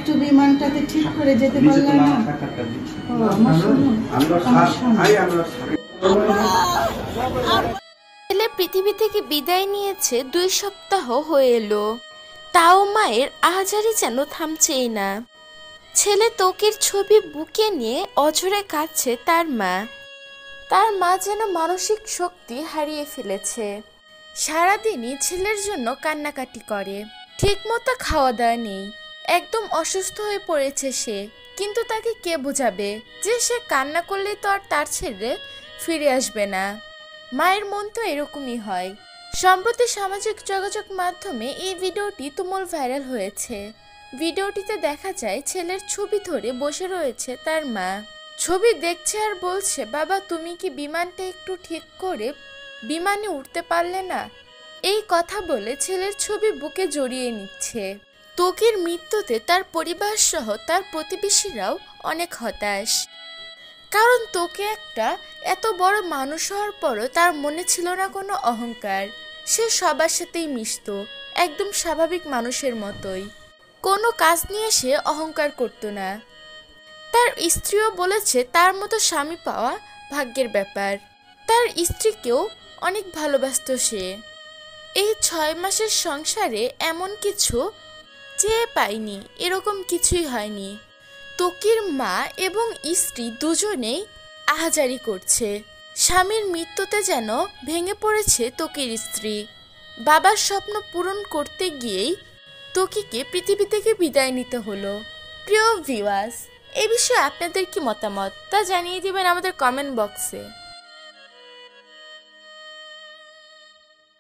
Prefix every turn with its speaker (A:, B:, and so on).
A: একটু বিমানটাতে ঠিক করে যেতে পারলে না?
B: ছেলে পৃথিবী থেকে বিদায় নিয়েছে 2 সপ্তাহ হয়ে এলো, তাও মায়ের আহাজারি যেন থামছেই না। ছেলে ত্বকের ছবি বুকে নিয়ে অঝরে কাঁদছে তার মা যেন মানসিক শক্তি হারিয়ে ফেলেছে। সারাদিনই ছেলের জন্য কান্নাকাটি করে, ঠিকমতো খাওয়া দাওয়া নেই, একদম অসুস্থ হয়ে পড়েছে সে। কিন্তু তাকে কে বোঝাবে যে সে কান্না করলে তো আর তার ছেলে ফিরে আসবে না। মায়ের মন তো এরকমই হয়। সম্প্রতি সামাজিক যোগাযোগ মাধ্যমে এই ভিডিওটি তুমুল ভাইরাল হয়েছে। ভিডিওটিতে দেখা যায় ছেলের ছবি ধরে বসে রয়েছে তার মা। ছবি দেখছে আর বলছে, বাবা তুমি কি বিমানটা একটু ঠিক করে বিমানে উঠতে পারলে না? এই কথা বলে ছেলের ছবি বুকে জড়িয়ে নিচ্ছে। ত্বকের মৃত্যুতে তার পরিবার সহ তার প্রতিবেশীরাও অনেক হতাশ, কারণ ত্বকে একটা এত বড় মানুষ হওয়ার পরও তার মনে ছিল না কোনো অহংকার। সে সবার সাথেই মিশত, একদম স্বাভাবিক মানুষের মতোই। কোনো কাজ নিয়ে সে অহংকার করত না। তার স্ত্রীও বলেছে তার মতো স্বামী পাওয়া ভাগ্যের ব্যাপার। তার স্ত্রীকেও অনেক ভালোবাসত সে। এই 6 মাসের সংসারে এমন কিছু চেয়ে পায়নি, এরকম কিছুই হয়নি। ত্বকির মা এবং স্ত্রী দুজনেই আহাজারি করছে। স্বামীর মৃত্যুতে যেন ভেঙে পড়েছে ত্বকির স্ত্রী। বাবার স্বপ্ন পূরণ করতে গিয়েই ত্বকিকে পৃথিবী থেকে বিদায় নিতে হলো। প্রিয় ভিউয়ার্স, এই বিষয়ে আপনাদের কি মতামত তা জানিয়ে দিবেন আমাদের কমেন্ট বক্সে।